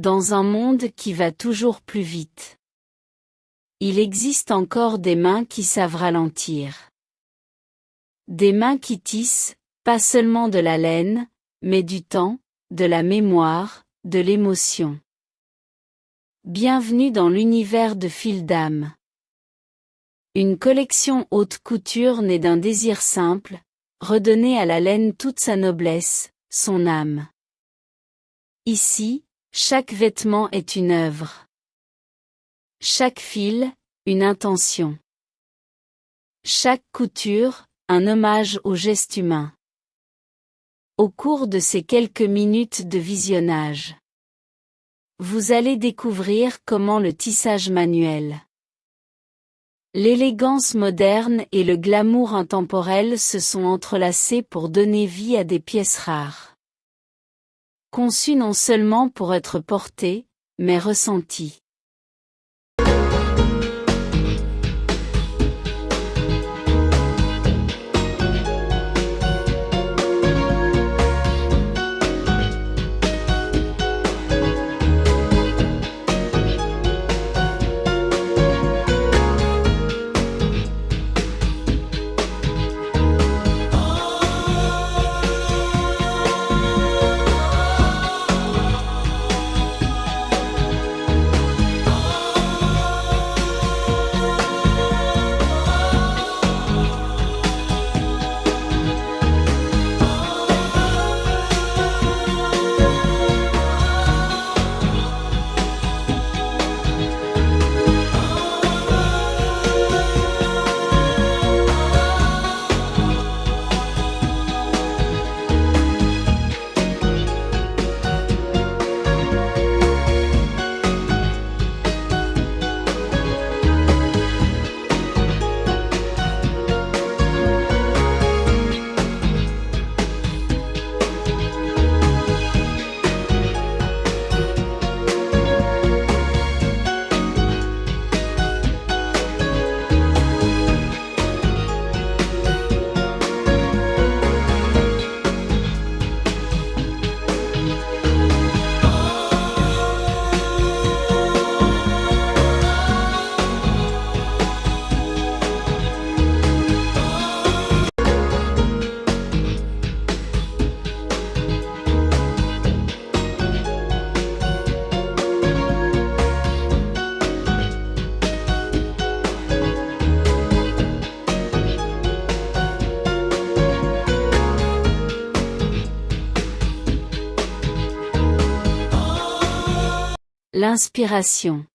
dans un monde qui va toujours plus vite. Il existe encore des mains qui savent ralentir. Des mains qui tissent, pas seulement de la laine, mais du temps, de la mémoire, de l'émotion. Bienvenue dans l'univers de Fil d'âme. Une collection haute couture née d'un désir simple, redonner à la laine toute sa noblesse, son âme. Ici, chaque vêtement est une œuvre. Chaque fil, une intention. Chaque couture, un hommage au geste humain. Au cours de ces quelques minutes de visionnage, vous allez découvrir comment le tissage manuel, l'élégance moderne et le glamour intemporel se sont entrelacés pour donner vie à des pièces rares. Conçues non seulement pour être portées, mais ressenties. L'inspiration.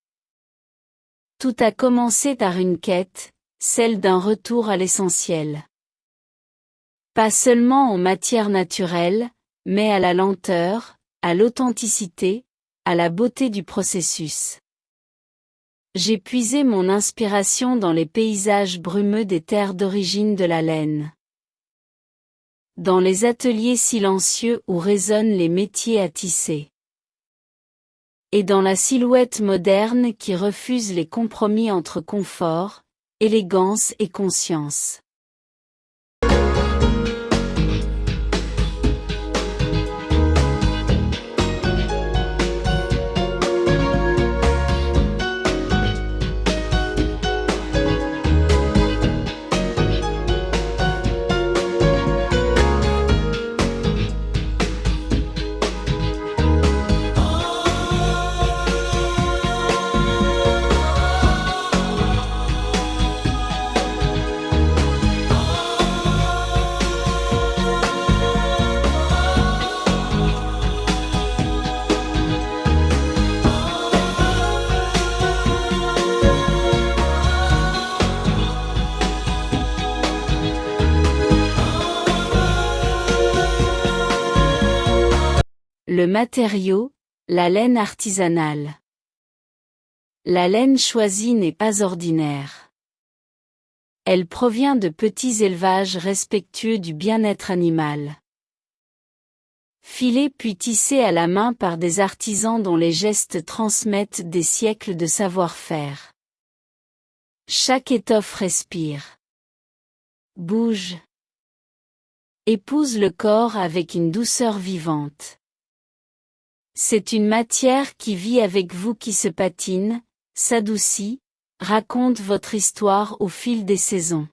Tout a commencé par une quête, celle d'un retour à l'essentiel. Pas seulement aux matières naturelles, mais à la lenteur, à l'authenticité, à la beauté du processus. J'ai puisé mon inspiration dans les paysages brumeux des terres d'origine de la laine. Dans les ateliers silencieux où résonnent les métiers à tisser. Et dans la silhouette moderne qui refuse les compromis entre confort, élégance et conscience. Le matériau, la laine artisanale. La laine choisie n'est pas ordinaire. Elle provient de petits élevages respectueux du bien-être animal. Filés puis tissés à la main par des artisans dont les gestes transmettent des siècles de savoir-faire. Chaque étoffe respire. Bouge. Épouse le corps avec une douceur vivante. C'est une matière qui vit avec vous, qui se patine, s'adoucit, raconte votre histoire au fil des saisons.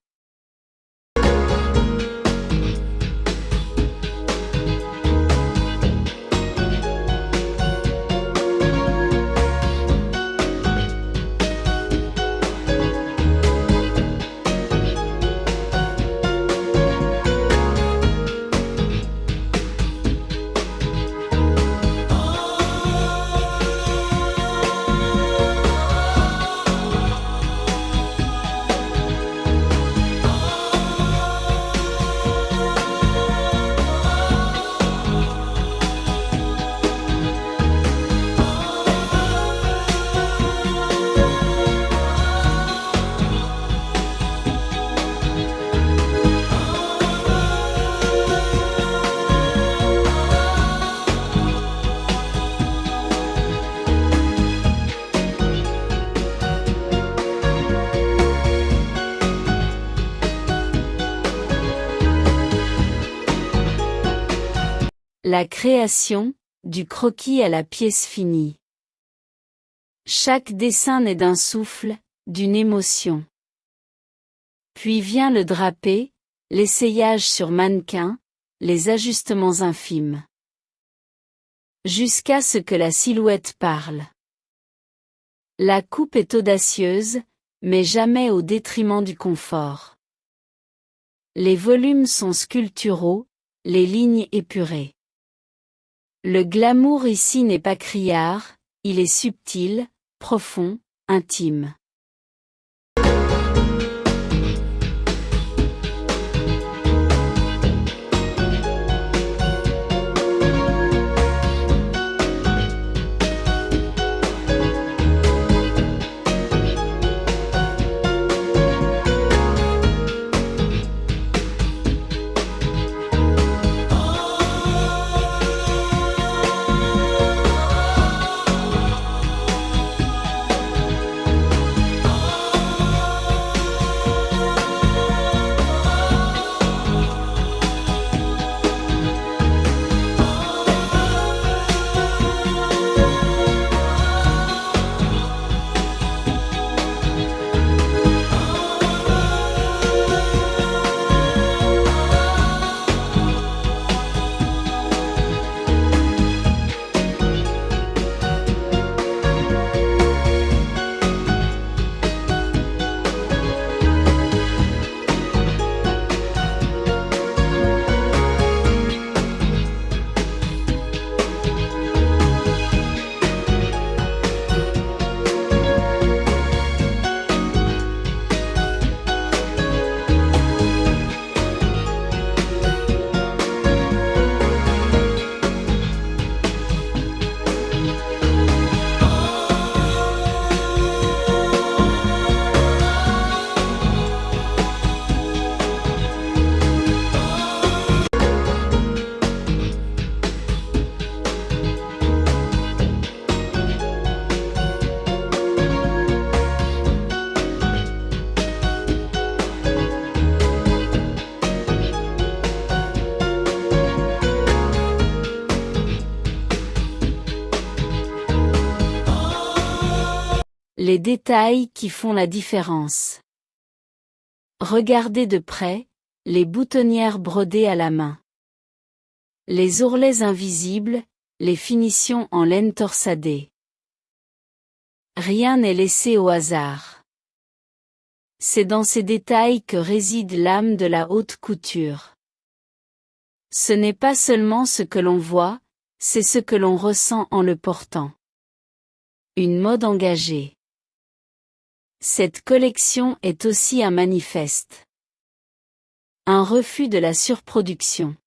La création, du croquis à la pièce finie. Chaque dessin naît d'un souffle, d'une émotion. Puis vient le drapé, l'essayage sur mannequin, les ajustements infimes. Jusqu'à ce que la silhouette parle. La coupe est audacieuse, mais jamais au détriment du confort. Les volumes sont sculpturaux, les lignes épurées. Le glamour ici n'est pas criard, il est subtil, profond, intime. Les détails qui font la différence. Regardez de près, les boutonnières brodées à la main. Les ourlets invisibles, les finitions en laine torsadée. Rien n'est laissé au hasard. C'est dans ces détails que réside l'âme de la haute couture. Ce n'est pas seulement ce que l'on voit, c'est ce que l'on ressent en le portant. Une mode engagée. Cette collection est aussi un manifeste. Un refus de la surproduction.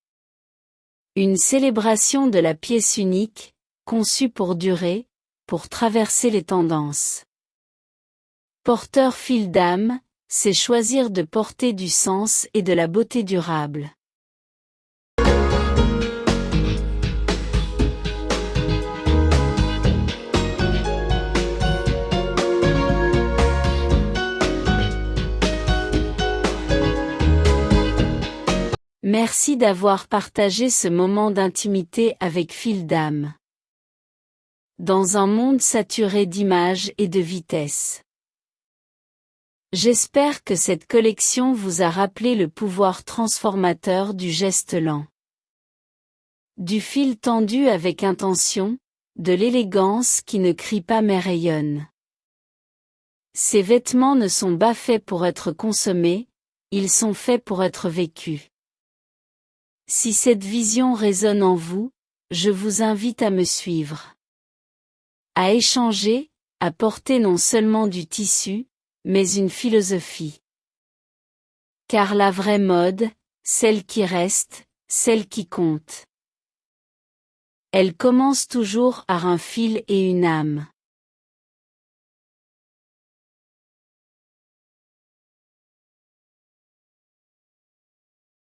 Une célébration de la pièce unique, conçue pour durer, pour traverser les tendances. Porteur fil d'âme, c'est choisir de porter du sens et de la beauté durable. Merci d'avoir partagé ce moment d'intimité avec Fil d'âme. dans un monde saturé d'images et de vitesse. J'espère que cette collection vous a rappelé le pouvoir transformateur du geste lent. Du fil tendu avec intention, de l'élégance qui ne crie pas mais rayonne. Ces vêtements ne sont pas faits pour être consommés, ils sont faits pour être vécus. Si cette vision résonne en vous, je vous invite à me suivre. À échanger, à porter non seulement du tissu, mais une philosophie. Car la vraie mode, celle qui reste, celle qui compte. Elle commence toujours par un fil et une âme.